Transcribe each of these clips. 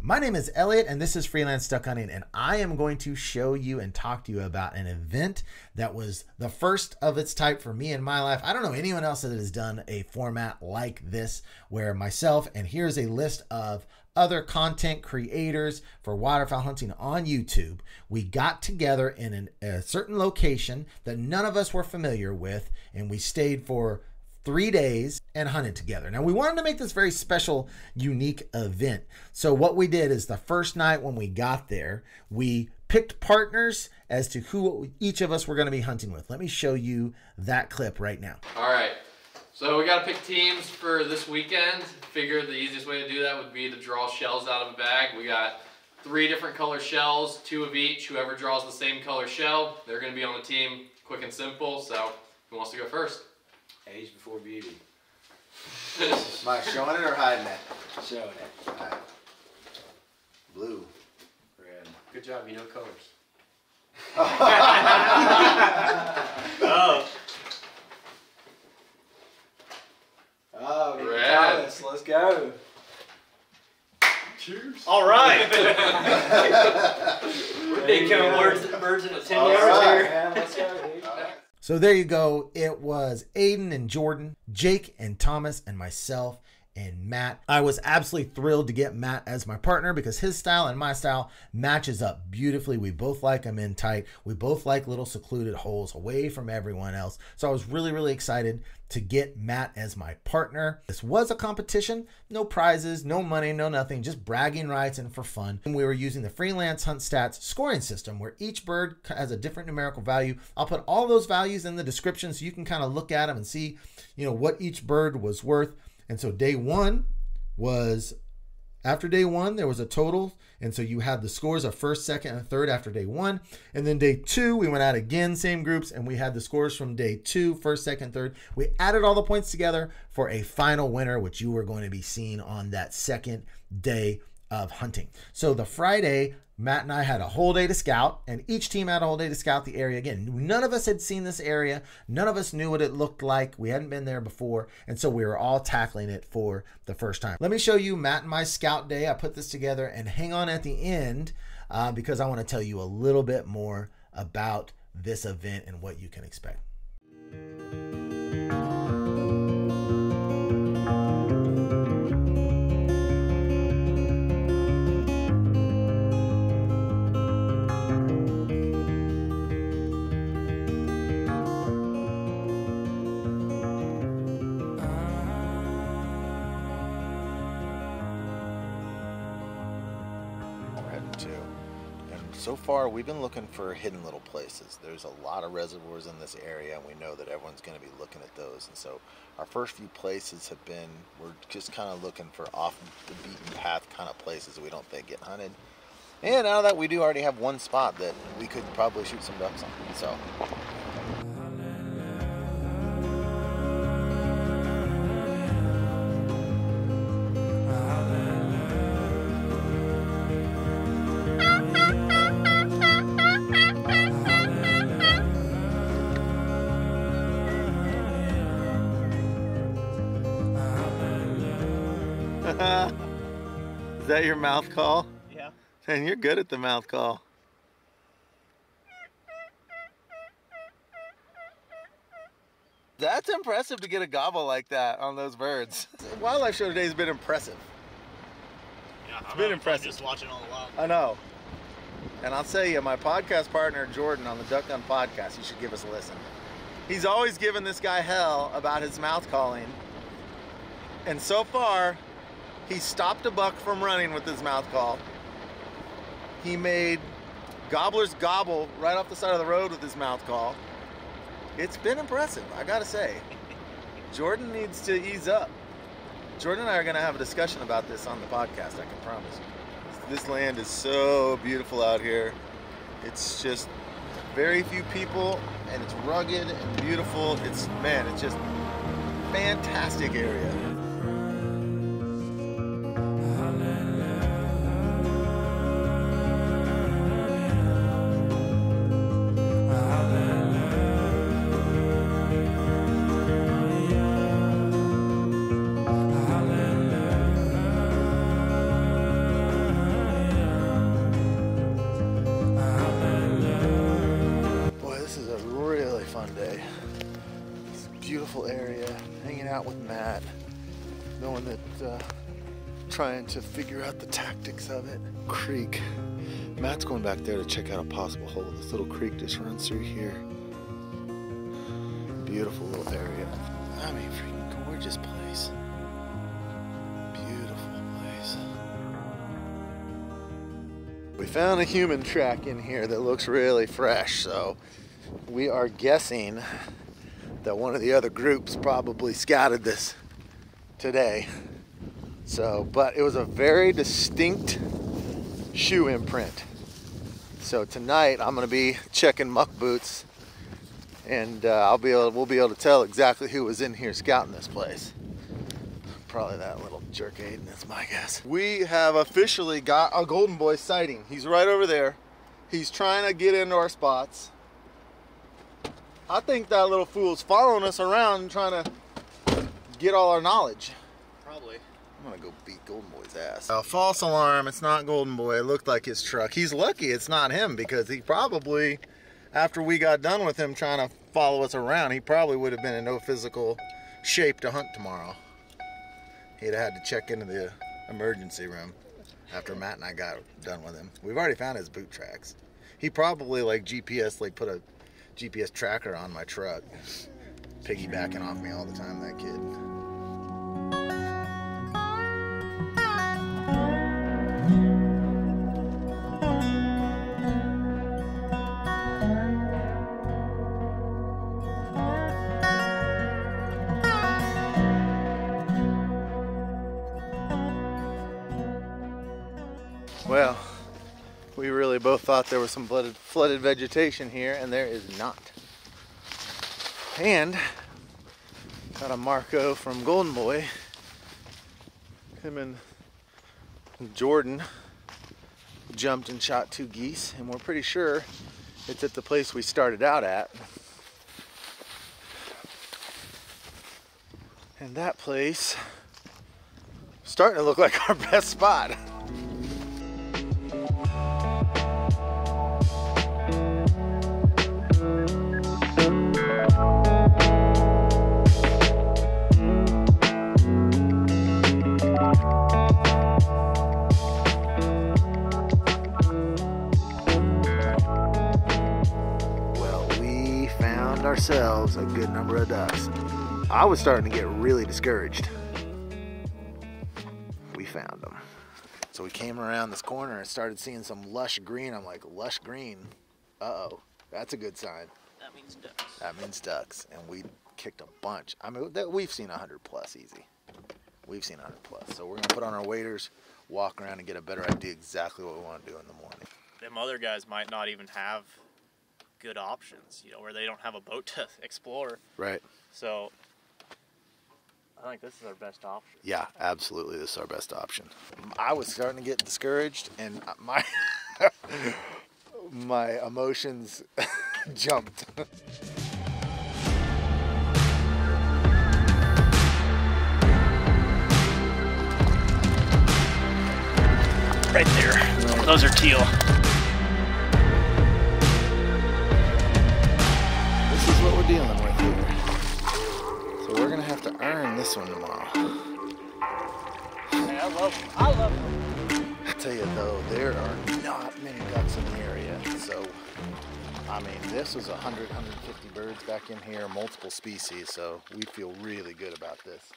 My name is Elliot and this is Freelance Duck Hunting, and I am going to show you and talk to you about an event that was the first of its type for me in my life. I don't know anyone else that has done a format like this where myself, and here's a list of other content creators for waterfowl hunting on YouTube. We got together in a certain location that none of us were familiar with, and we stayed for 3 days and hunted together. Now, we wanted to make this very special, unique event. So what we did is the first night when we got there, we picked partners as to who each of us were going to be hunting with. Let me show you that clip right now. All right. So we got to pick teams for this weekend. Figured the easiest way to do that would be to draw shells out of a bag. We got 3 different color shells, 2 of each. Whoever draws the same color shell, they're going to be on the team, quick and simple. So who wants to go first? Age before beauty. Am I showing it or hiding it? Showing it. All right. Blue. Red. Good job, you know colors. Oh, red. Let's go. Cheers. All right. We're becoming birds in a 10 yards here. Man, let's go, dude. So there you go. It was Aiden and Jordan, Jake and Thomas, and myself and Matt. I was absolutely thrilled to get Matt as my partner because his style and my style matches up beautifully. We both like them in tight. We both like little secluded holes away from everyone else. So I was really, really excited to get Matt as my partner. This was a competition, no prizes, no money, no nothing, just bragging rights and for fun. And we were using the Freelance HuntStats scoring system where each bird has a different numerical value. I'll put all those values in the description so you can kind of look at them and see, you know, what each bird was worth. And so day one was, after day one, there was a total. And so you had the scores of first, second, and third after day one. And then day two, we went out again, same groups, and we had the scores from day two, first, second, third. We added all the points together for a final winner, which you were going to be seeing on that second day of hunting. So the Friday, Matt and I had a whole day to scout, and each team had a whole day to scout the area. Again, none of us had seen this area. None of us knew what it looked like. We hadn't been there before, and so we were all tackling it for the first time. Let me show you Matt and my scout day. I put this together, and hang on at the end because I want to tell you a little bit more about this event and what you can expect. So far, we've been looking for hidden little places. There's a lot of reservoirs in this area, and we know that everyone's going to be looking at those. And so our first few places have been, we're just kind of looking for off the beaten path kind of places that we don't think get hunted. And out of that, we do already have one spot that we could probably shoot some ducks on. So. Is that your mouth call? Yeah. And you're good at the mouth call. That's impressive to get a gobble like that on those birds. Wildlife show today has been impressive. Yeah, It's been impressive. Just watching all the wild. I know. And I'll tell you, my podcast partner, Jordan, on the Duck Hen podcast, you should give us a listen. He's always given this guy hell about his mouth calling. And so far, he stopped a buck from running with his mouth call. He made gobblers gobble right off the side of the road with his mouth call. It's been impressive, I gotta say. Jordan needs to ease up. Jordan and I are gonna have a discussion about this on the podcast, I can promise you. This land is so beautiful out here. It's just very few people, and it's rugged and beautiful. It's just fantastic area. out with Matt, knowing that, trying to figure out the tactics of it. Creek. Matt's going back there to check out a possible hole. This little creek just runs through here. Beautiful little area. I mean, freaking gorgeous place. Beautiful place. We found a human track in here that looks really fresh, so we are guessing that one of the other groups probably scouted this today. So, but it was a very distinct shoe imprint. So tonight I'm going to be checking muck boots, and we'll be able to tell exactly who was in here scouting this place. Probably that little jerk Eider, that's my guess. We have officially got a golden boy sighting. He's right over there. He's trying to get into our spots. I think that little fool's following us around trying to get all our knowledge. Probably. I'm gonna go beat Golden Boy's ass. False alarm, it's not Golden Boy. It looked like his truck. He's lucky it's not him, because he probably, after we got done with him trying to follow us around, he probably would have been in no physical shape to hunt tomorrow. He'd have had to check into the emergency room after Matt and I got done with him. We've already found his boot tracks. He probably like put a GPS tracker on my truck, piggybacking off me all the time, that kid. Well, we really both thought there was some flooded vegetation here, and there is not. And got a Marco from Golden Boy. Him and Jordan jumped and shot 2 geese, and we're pretty sure it's at the place we started out at. And that place is starting to look like our best spot. Ourselves a good number of ducks. I was starting to get really discouraged. We found them. So we came around this corner and started seeing some lush green. I'm like, lush green? Uh-oh, that's a good sign. That means ducks. That means ducks. And we kicked a bunch. I mean, we've seen 100 plus easy. We've seen 100 plus. So we're gonna put on our waders, walk around and get a better idea exactly what we want to do in the morning. Them other guys might not even have good options, you know, where they don't have a boat to explore. Right. So I think this is our best option. Yeah, absolutely, this is our best option. I was starting to get discouraged, and my my emotions jumped. Right there. Those are teal. What we're dealing with here. So we're gonna have to earn this one tomorrow. Hey, I love them. I tell you though, there are not many ducks in the area. So, I mean, this was 100, 150 birds back in here, multiple species. So we feel really good about this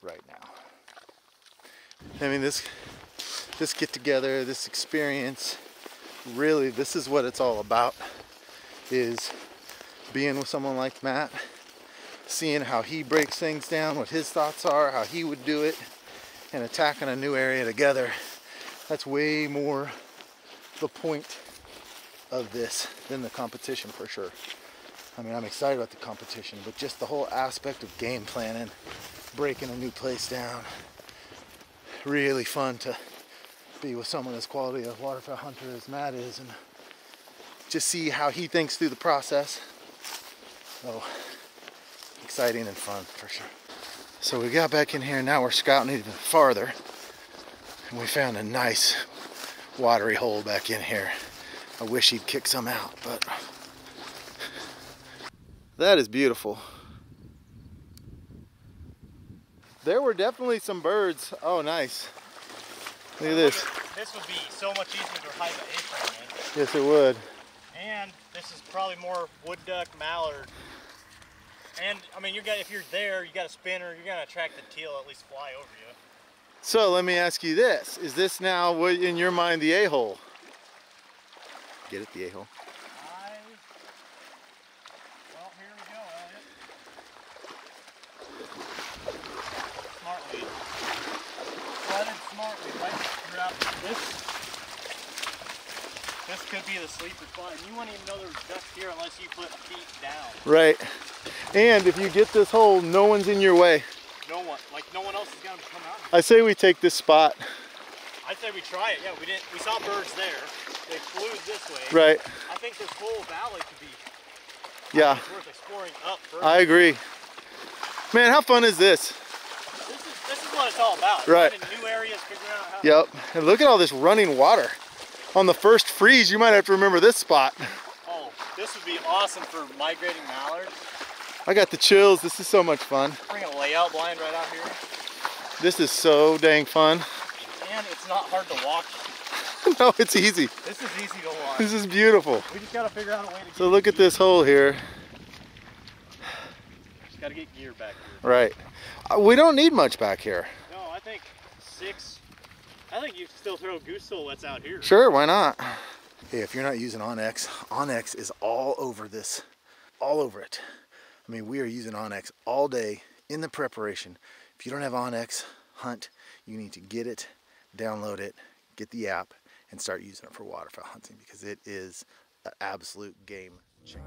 right now. I mean, this get together, this experience, really, this is what it's all about, is being with someone like Matt, seeing how he breaks things down, what his thoughts are, how he would do it, and attacking a new area together. That's way more the point of this than the competition, for sure. I mean, I'm excited about the competition, but just the whole aspect of game planning, breaking a new place down, really fun to be with someone as quality a waterfowl hunter as Matt is, and just see how he thinks through the process. Oh, exciting and fun, for sure. So we got back in here, now we're scouting even farther. And we found a nice watery hole back in here. I wish he'd kick some out, but that is beautiful. there were definitely some birds. Oh, nice. Look at this. This would be so much easier to hide the A-frame in. Yes, it would. And this is probably more wood duck, mallard. And I mean, if you're there, you got a spinner, you're gonna attract the teal, at least fly over you. So let me ask you this: is this now, what in your mind, the a-hole? Get it, the a-hole. Well, here we go, Elliot. Smart lead. Flooded smartly right throughout this. This could be the sleeper spot, and you wouldn't even know there was ducks here unless you put feet down. Right. And if you get this hole, no one's in your way. No one else is gonna come out. I say we take this spot. I'd say we try it. Yeah, we saw birds there. They flew this way. Right. I think this whole valley could be it's worth exploring up further. I agree. Man, how fun is this? This is what it's all about. Right. Finding new areas, figuring out how. Yep. And look at all this running water. On the first freeze, you might have to remember this spot. Oh, this would be awesome for migrating mallards. I got the chills. This is so much fun. Bring a layout blind right out here. This is so dang fun. And it's not hard to walk. No, it's easy. This is easy to walk. This is beautiful. We just gotta figure out a way to. So look at this hole here. Just gotta get gear back here. Right. We don't need much back here. No, I think 6. I think you still throw goose silhouettes out here. Sure, why not? Hey, if you're not using Onyx, Onyx is all over this, all over it. I mean, we are using Onyx all day in the preparation. If you don't have Onyx Hunt, you need to get it, download it, get the app, and start using it for waterfowl hunting because it is an absolute game changer.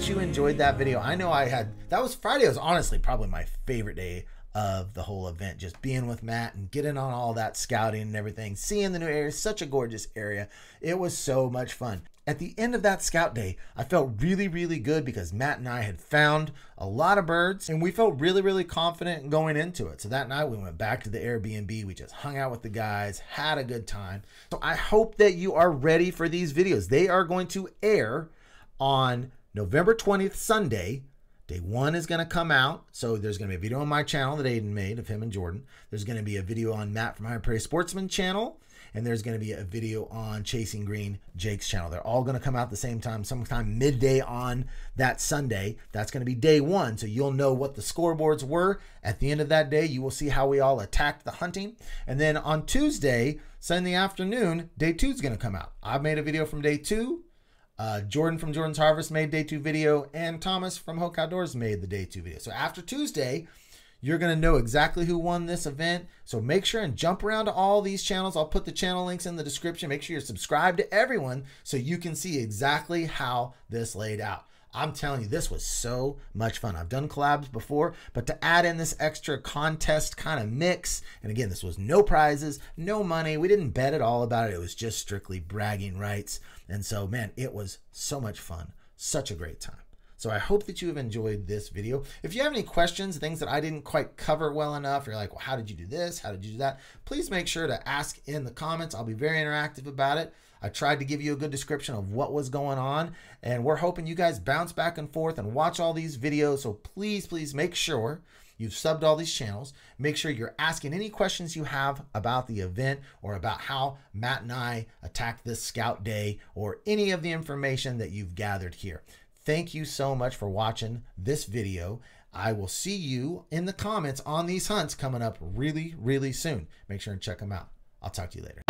You enjoyed that video. I know that was Friday was honestly probably my favorite day of the whole event, just being with Matt and getting on all that scouting and everything, seeing the new area. Such a gorgeous area. It was so much fun. At the end of that scout day, I felt really good because Matt and I had found a lot of birds and we felt really confident going into it. So that night we went back to the Airbnb. We just hung out with the guys, had a good time. So I hope that you are ready for these videos. They are going to air on November 20th, Sunday. Day 1 is going to come out. So there's going to be a video on my channel that Aiden made of him and Jordan. There's going to be a video on Matt from High Prairie Sportsman channel. And there's going to be a video on Chasing Green, Jake's channel. They're all going to come out at the same time, sometime midday on that Sunday. That's going to be day 1. So you'll know what the scoreboards were. At the end of that day, you will see how we all attacked the hunting. And then on Tuesday, Sunday afternoon, day 2 is going to come out. I've made a video from day 2. Jordan from Jordan's Harvest made day 2 video, and Thomas from Hoke Outdoors made the day 2 video. So after Tuesday, you're going to know exactly who won this event. So make sure and jump around to all these channels. I'll put the channel links in the description. Make sure you're subscribed to everyone so you can see exactly how this laid out. I'm telling you, this was so much fun. I've done collabs before, but to add in this extra contest kind of mix, and again, this was no prizes, no money. We didn't bet at all about it. It was just strictly bragging rights. And so, man, it was so much fun. Such a great time. So I hope that you have enjoyed this video. If you have any questions, things that I didn't quite cover well enough, you're like, well, how did you do this? How did you do that? Please make sure to ask in the comments. I'll be very interactive about it. I tried to give you a good description of what was going on, and we're hoping you guys bounce back and forth and watch all these videos. So please make sure you've subbed all these channels. Make sure you're asking any questions you have about the event or about how Matt and I attacked this scout day or any of the information that you've gathered here. Thank you so much for watching this video. I will see you in the comments on these hunts coming up really soon. Make sure and check them out. I'll talk to you later.